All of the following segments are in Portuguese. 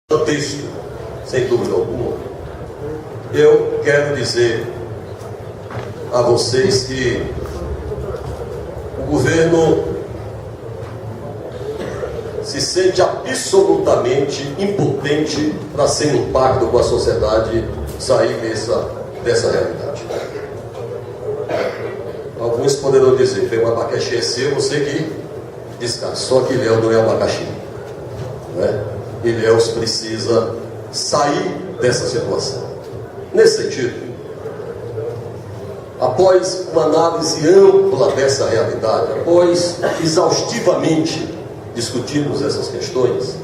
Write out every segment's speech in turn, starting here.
No texto, sem dúvida alguma, eu quero dizer a vocês que o governo se sente absolutamente impotente para, sem um pacto com a sociedade, sair dessa realidade. Alguns poderão dizer, vem um abacaxi é seu, você que descarta. Só que Ilhéus não é abacaxi, não é? Ilhéus precisa sair dessa situação. Nesse sentido, após uma análise ampla dessa realidade, após exaustivamente discutirmos essas questões,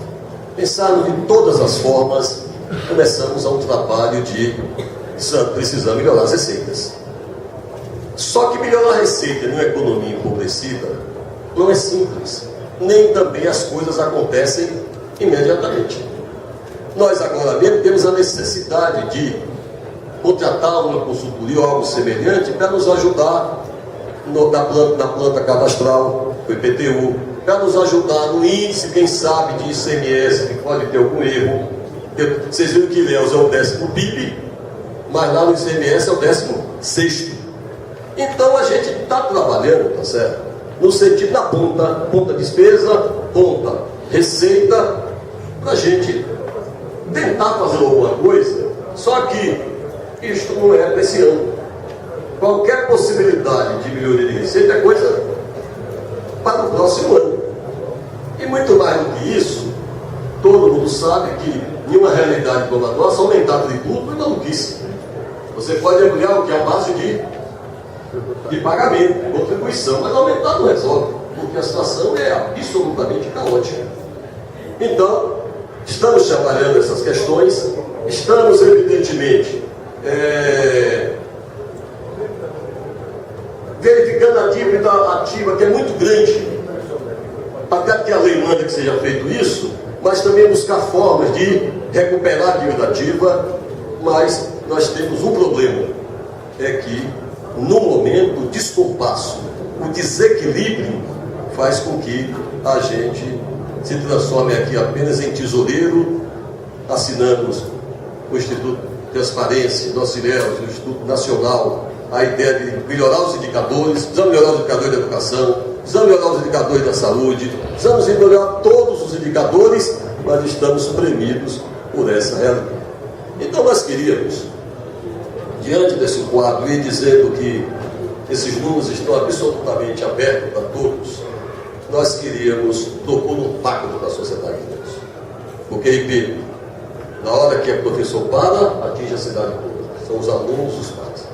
pensarmos de todas as formas, começamos a um trabalho de precisar melhorar as receitas. Só que melhorar a receita numa economia empobrecida não é simples, nem também as coisas acontecem imediatamente. Nós agora mesmo temos a necessidade de contratar uma consultoria ou algo semelhante para nos ajudar na planta cadastral, o IPTU, para nos ajudar no índice, quem sabe, de ICMS, que pode ter algum erro. Vocês viram que Ilhéus é o 10º PIB, mas lá no ICMS é o 16º. Então a gente está trabalhando, tá certo? No sentido da ponta despesa, ponta receita, para a gente tentar fazer alguma coisa. Só que isto não é para esse ano. Qualquer possibilidade de melhoria de receita é coisa para o próximo ano. E muito mais do que isso, todo mundo sabe que em uma realidade como a nossa, aumentar tributo é maluquice. Você pode ampliar o que é a base de pagamento, de contribuição, mas aumentar não resolve, porque a situação é absolutamente caótica. Então, estamos trabalhando essas questões, estamos evidentemente verificando a dívida ativa, que é muito grande, até que a lei manda que seja feito isso, mas também buscar formas de recuperar a dívida ativa. Mas nós temos um problema, é que no momento o descompasso, o desequilíbrio faz com que a gente se transforme aqui apenas em tesoureiro. Assinamos o Instituto de Transparência, nós fizemos o Instituto Nacional, a ideia de melhorar os indicadores, precisamos melhorar os indicadores da educação, precisamos melhorar os indicadores da saúde, precisamos melhorar todos os indicadores, mas estamos premidos por essa realidade. Então nós queríamos, diante desse quadro, e dizendo que esses números estão absolutamente abertos a todos, nós queríamos propor um pacto com a sociedade de Deus. Porque, repito, na hora que o professor para, atinge a cidade toda. São os alunos, os pais.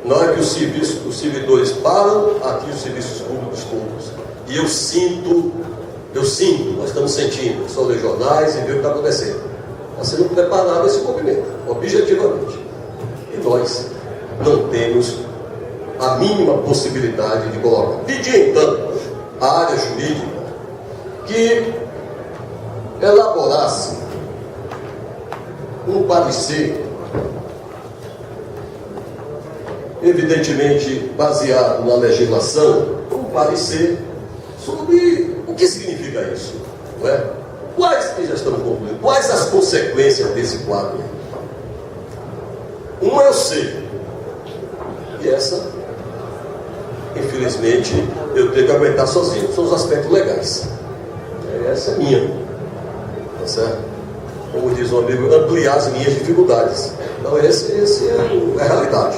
Na hora que os servidores param, atinge os serviços públicos todos. E eu sinto, nós estamos sentindo, só ler jornais e ver o que está acontecendo. Está sendo preparado esse movimento, objetivamente. E nós não temos a mínima possibilidade de colocar. Pedir, então, à área jurídica que elaborasse um parecer, evidentemente baseado na legislação, um parecer sobre o que significa isso, não é? Quais que já estamos concluindo? Quais as consequências desse quadro? Uma eu sei, e essa, infelizmente, eu tenho que aguentar sozinho. São os aspectos legais. Essa é minha, tá certo? Como diz um amigo, ampliar as minhas dificuldades. Então esse é a realidade.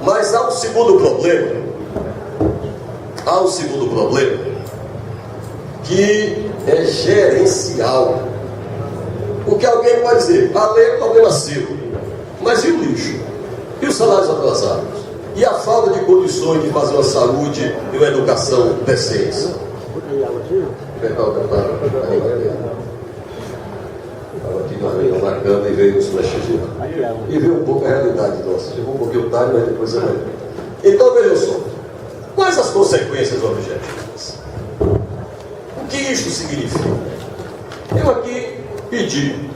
Mas há um segundo problema, que é gerencial. Porque alguém pode dizer, a lei é problema seu, mas e o lixo? E os salários atrasados? E a falta de condições de fazer uma saúde e uma educação decente? Estava aqui na cama e veio nos prestigiar. E veio um pouco a realidade nossa. Chegou um pouquinho tarde, mas depois é melhor. Então vejam só. Quais as consequências objetivas? O que isso significa? Eu aqui pedi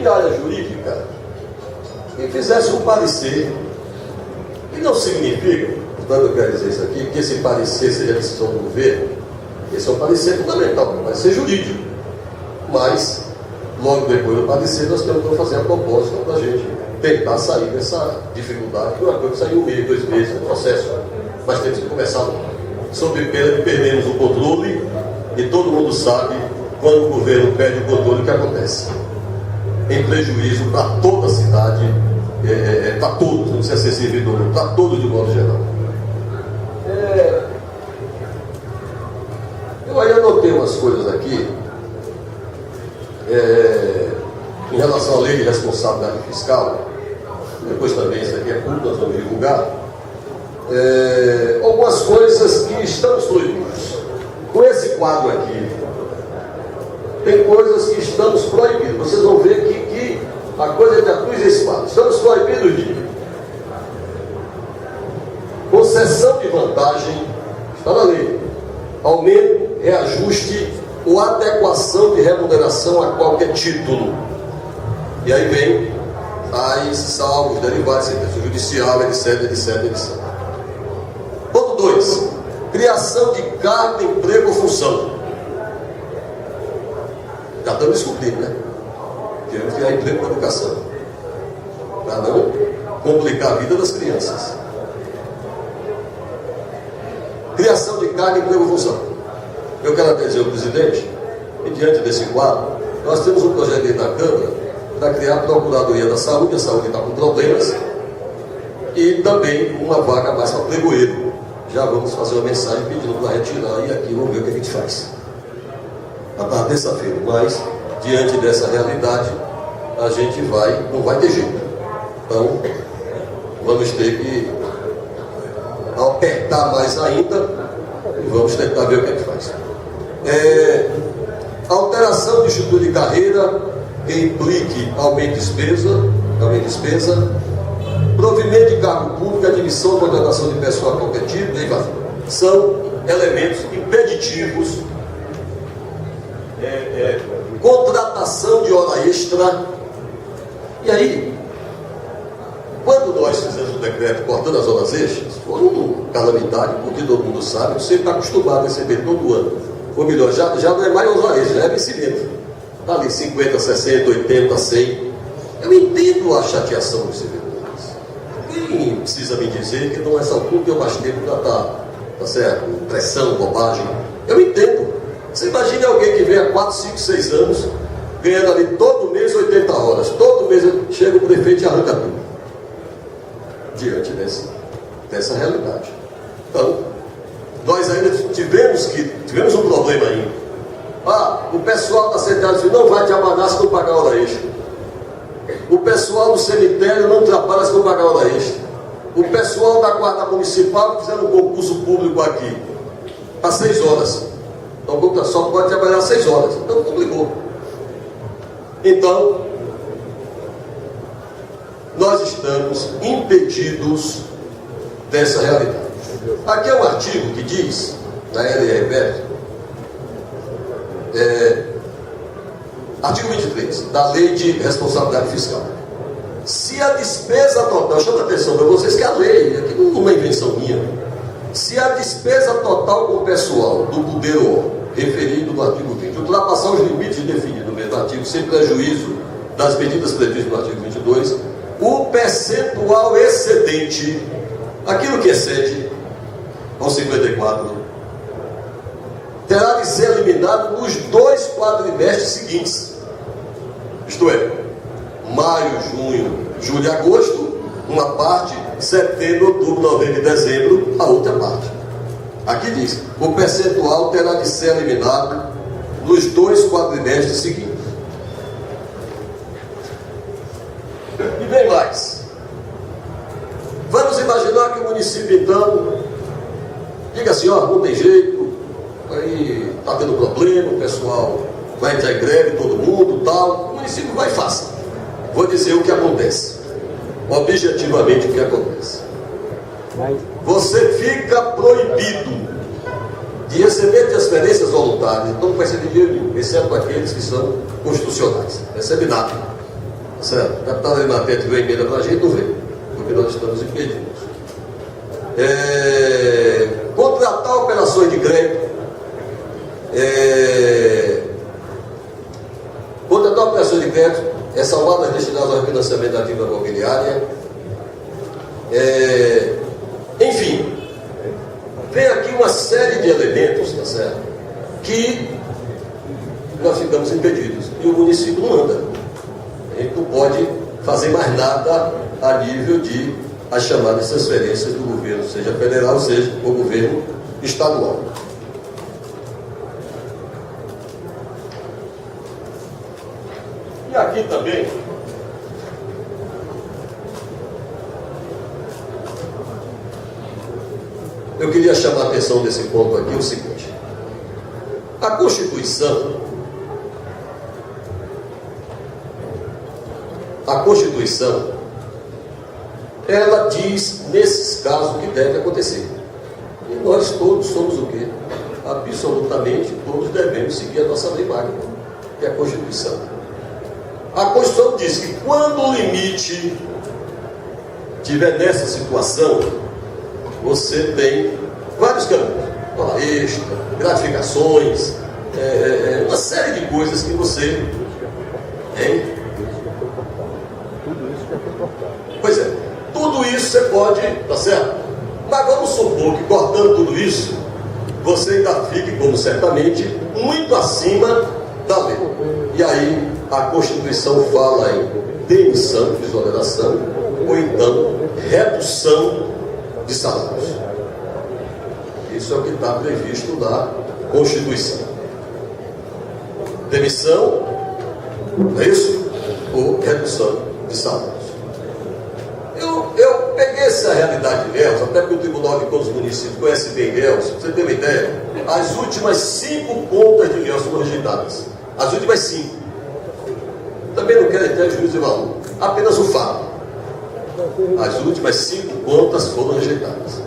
de área jurídica trabalhar e fizesse um parecer, que não significa, portanto eu quero dizer isso aqui, que esse parecer seja decisão do governo. Esse é um parecer fundamental, um parecer jurídico, mas logo depois do parecer nós temos que fazer a proposta para a gente tentar sair dessa dificuldade, que uma coisa saiu 1 mês, 2 meses, um processo, mas temos que começar sob pena de perdermos o controle, e todo mundo sabe, quando o governo perde o controle, o que acontece? Em prejuízo para toda a cidade, para todos, não precisa ser servidor, para todos de modo geral. Eu aí anotei umas coisas aqui, em relação à lei de responsabilidade fiscal. Depois também isso aqui é público, nós vamos divulgar. Algumas coisas que estamos proibidos. Com esse quadro aqui, tem coisas que estamos proibidos. Vocês vão ver que a coisa de atrás esse quadro. Estamos proibidos de concessão de vantagem, está na lei, aumento, reajuste ou adequação de remuneração a qualquer título. E aí vem as salvos, derivados, sentença judicial, etc, etc, etc. Ponto 2. Criação de cargo, emprego ou função. Já estamos discutindo, né? Queremos criar emprego para a educação, para não complicar a vida das crianças. Criação de cargo, emprego ou função. Eu quero agradecer ao presidente, e diante desse quadro, nós temos um projeto aí da Câmara para criar a Procuradoria da Saúde. A saúde está com problemas, e também uma vaga mais para pregoeiro. Já vamos fazer uma mensagem pedindo para retirar, e aqui vamos ver o que a gente faz. Está terça-feira, mas diante dessa realidade, a gente não vai ter jeito. Então, vamos ter que apertar mais ainda e vamos tentar ver o que a gente faz. Alteração de estrutura de carreira que implique aumento de despesa, provimento de cargo público, admissão, contratação de pessoal a qualquer tipo, são elementos impeditivos. Contratação de hora extra. E aí, quando nós fizemos o decreto cortando as horas extras, foi uma calamidade, porque todo mundo sabe, você está acostumado a receber todo ano. Ou melhor, já não é mais hora extra, já é vencimento. Está ali 50, 60, 80, 100. Eu entendo a chateação dos servidores. Quem precisa me dizer que não é essa altura que eu mais tempo já está certo, pressão, bobagem. Eu entendo. Você imagina alguém que vem há 4, 5, 6 anos, ganhando ali todo mês 80 horas. Todo mês chega o prefeito e arranca tudo. Diante dessa realidade. Então, nós ainda tivemos um problema ainda. O pessoal da CETEAD não vai trabalhar se não pagar hora extra. O pessoal do cemitério não trabalha se não pagar hora extra. O pessoal da Guarda Municipal fizeram um concurso público aqui, para 6 horas. Então, só pode trabalhar 6 horas. Então, complicou. Então, nós estamos impedidos dessa realidade. Aqui é um artigo que diz, na LRPF, artigo 23, da Lei de Responsabilidade Fiscal. Se a despesa total, chama a atenção para vocês que a lei, aqui não é uma invenção minha, se a despesa total com o pessoal do poder referido no artigo 20 ultrapassar os limites definidos no mesmo artigo, sem prejuízo das medidas previstas no artigo 22, o percentual excedente, aquilo que excede aos 54, terá de ser eliminado nos 2 quadrimestres seguintes. Isto é, maio, junho, julho e agosto, uma parte, setembro, outubro, novembro e dezembro, a outra parte. Aqui diz, o percentual terá de ser eliminado nos 2 quadrimestres seguintes. E bem mais. Vamos imaginar que o município, então, diga assim, não tem jeito, aí está tendo problema, o pessoal vai entrar em greve, todo mundo, tal. O município vai e faça. Vou dizer o que acontece. Objetivamente o que acontece. Você fica proibido de receber transferências voluntárias, então não vai receber dinheiro nenhum, exceto aqueles que são constitucionais. Não recebe nada. Tá Certo? O deputado Arimatete veio emenda para a gente, não veio, porque nós estamos impedidos. Contratar operações de crédito. Contratar operações de crédito é salvar as destinadas ao financiamento da dívida imobiliária. Enfim, vem aqui uma série de elementos, tá certo? Que nós ficamos impedidos. E o município não anda. A gente não pode fazer mais nada a nível de as chamadas transferências do governo, seja federal, seja o governo estadual. E aqui também eu queria chamar a atenção desse ponto aqui, o seguinte: a Constituição ela diz nesses casos o que deve acontecer. E nós todos somos o quê? Absolutamente todos devemos seguir a nossa lei magna, que é a Constituição. A Constituição diz que quando o limite estiver nessa situação, você tem vários caminhos, hora extra, gratificações, uma série de coisas que você tem. Pois é, tudo isso você pode, tá certo? Mas vamos supor que cortando tudo isso, você ainda fique, como certamente, muito acima da lei. E aí a Constituição fala em demissão, exoneração, ou então redução de salários. Isso é o que está previsto na Constituição. Demissão, não é isso? Ou redução de salários. Eu peguei essa realidade de Ilhéus, até porque o Tribunal de Contas do município conhece bem Ilhéus. Pra você ter uma ideia, as últimas 5 contas de Ilhéus foram rejeitadas. As últimas 5. Também não quero entrar em juízo de valor. Apenas o fato. As últimas 5 contas foram rejeitadas.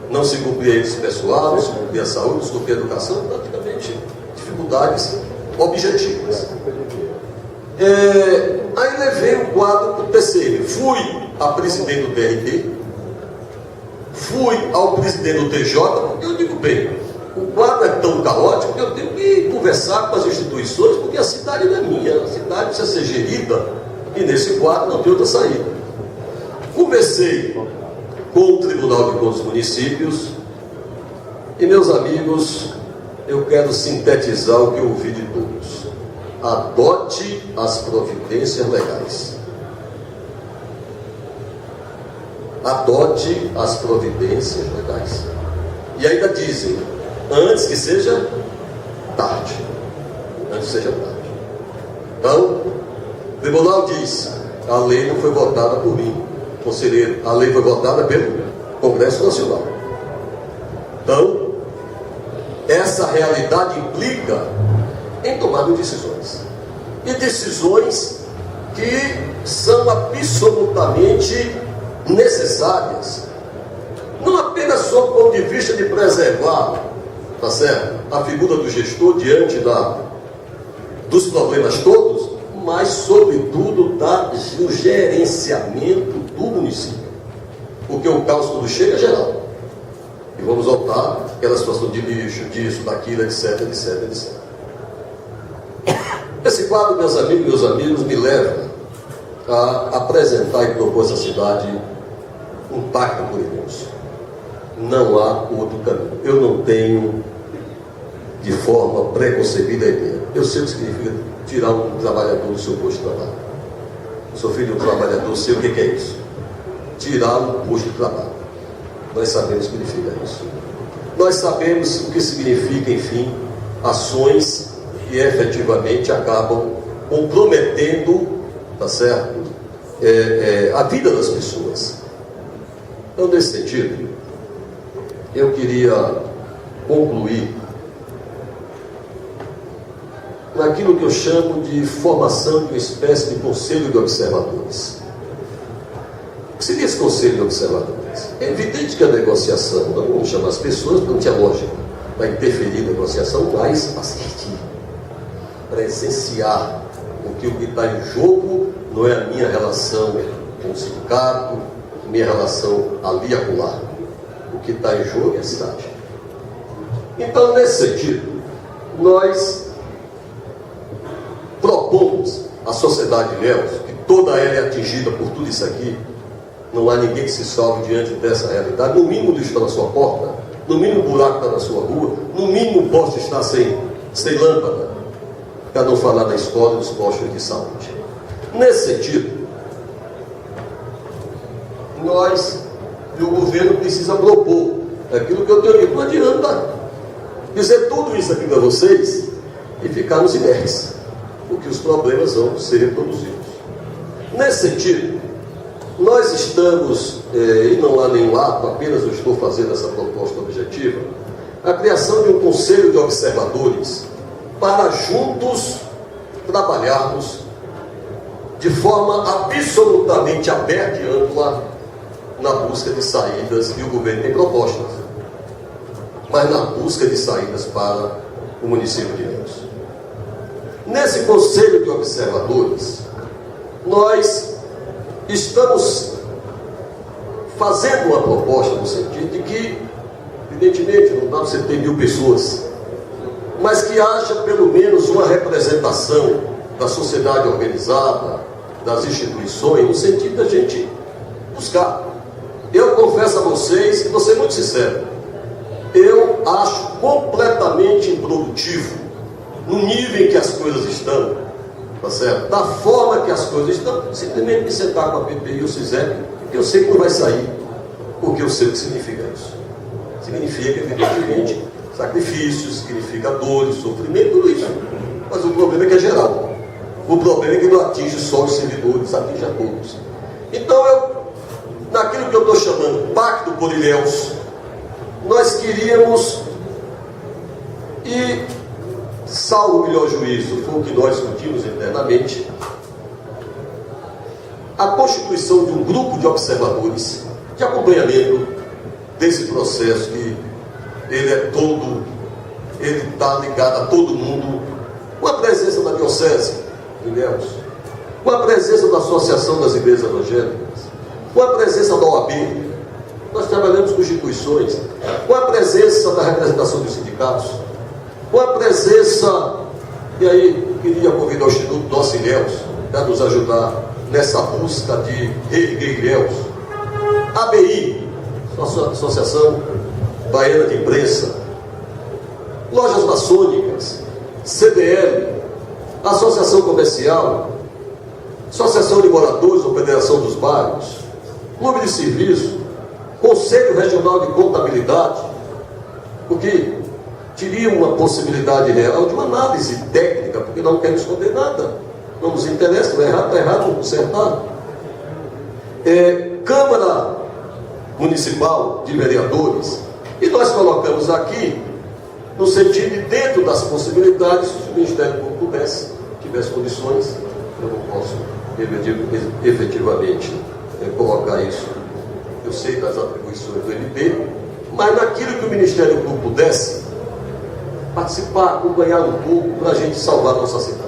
Não se cumpria índice pessoal, não se cumpria a saúde, não se cumpria a educação, praticamente dificuldades objetivas. Aí levei o quadro para o TCM. Fui a presidente do TRT, fui ao presidente do TJ, porque eu digo bem, o quadro é tão caótico que eu tenho que conversar com as instituições, porque a cidade não é minha, a cidade precisa ser gerida, e nesse quadro não tem outra saída. Conversei com o Tribunal de Contas dos Municípios, e meus amigos, eu quero sintetizar o que eu ouvi de todos. Adote as providências legais. Adote as providências legais. E ainda dizem, antes que seja tarde. Antes que seja tarde. Então, o tribunal diz, a lei não foi votada por mim, conselheiro, a lei foi votada pelo Congresso Nacional. Então, essa realidade implica em tomar decisões. E decisões que são absolutamente necessárias. Não apenas sob o ponto de vista de preservar, tá certo, a figura do gestor diante dos problemas todos, mas sobretudo do gerenciamento do município. Porque o caos quando chega é geral. E vamos voltar àquela situação de lixo, disso, daquilo, etc, etc, etc. Esse quadro, meus amigos, me leva a apresentar e propor essa cidade um pacto com Deus. Não há outro caminho. Eu não tenho de forma preconcebida a ideia. Eu sei o que significa tirar um trabalhador do seu posto de trabalho. Eu sou filho de um trabalhador, sei o que é isso. Tirar um posto de trabalho. Nós sabemos o que significa isso. Nós sabemos o que significa, enfim, ações que efetivamente acabam comprometendo, tá certo, a vida das pessoas. Então, nesse sentido, eu queria concluir naquilo que eu chamo de formação de uma espécie de conselho de observadores. O que seria esse conselho de observadores? É evidente que a negociação, não vamos chamar as pessoas, porque não tinha lógica, vai interferir na negociação, mas assistir, presenciar o porque o que está em jogo não é a minha relação com o sindicato, minha relação ali e acolá. O que está em jogo é a cidade. Então, nesse sentido, nós propomos à sociedade de Ilhéus, que toda ela é atingida por tudo isso aqui, não há ninguém que se salve diante dessa realidade. No mínimo, lixo está na sua porta, no mínimo, o buraco está na sua rua, no mínimo, o poste está sem lâmpada, para não falar da escola e dos postos de saúde. Nesse sentido, nós e o governo precisa propor aquilo que eu tenho dito. Não adianta dizer tudo isso aqui para vocês e ficarmos inertes, porque os problemas vão ser reproduzidos. Nesse sentido, nós estamos, e não há nenhum ato, apenas eu estou fazendo essa proposta objetiva, a criação de um conselho de observadores para juntos trabalharmos de forma absolutamente aberta e ampla na busca de saídas, e o governo tem propostas, mas na busca de saídas para o município de Ilhéus. Nesse conselho de observadores, nós estamos fazendo uma proposta no sentido de que, evidentemente, não dá para você ter 1000 pessoas, mas que haja pelo menos uma representação da sociedade organizada, das instituições, no sentido da gente buscar. Eu confesso a vocês, e vou ser muito sincero, eu acho completamente improdutivo, no nível em que as coisas estão, tá certo? Da forma que as coisas estão, simplesmente me sentar com a PPI e o CISEP, que eu sei que não vai sair, porque eu sei o que significa isso. Significa, evidentemente, sacrifícios, significa dores, sofrimento, tudo isso. Mas o problema é que é geral. O problema é que não atinge só os servidores, atinge a todos. Então, naquilo que eu estou chamando Pacto por Ilhéus, nós queríamos, e salvo o melhor juízo, foi o que nós discutimos internamente, a constituição de um grupo de observadores de acompanhamento desse processo, que ele está ligado a todo mundo, com a presença da Diocese de Ilhéus, com a presença da Associação das Igrejas Evangélicas, com a presença da OAB, nós trabalhamos com instituições, com a presença da representação dos sindicatos, com a presença, e aí queria convidar o Instituto Nossa Ilhéus para nos ajudar nessa busca de reerguer Ilhéus, ABI, Associação Baiana de Imprensa, Lojas Maçônicas, CDL, Associação Comercial, Associação de Moradores ou Federação dos Bairros, Clube de Serviço, Conselho Regional de Contabilidade, porque teria uma possibilidade real de uma análise técnica, porque não queremos esconder nada, não nos interessa, está errado, vamos consertar. Câmara Municipal de Vereadores, e nós colocamos aqui, no sentido de dentro das possibilidades, se o Ministério Público tivesse condições, eu não posso efetivamente colocar isso, eu sei das atribuições do MP, mas naquilo que o Ministério Público pudesse participar, acompanhar um pouco para a gente salvar a nossa cidade.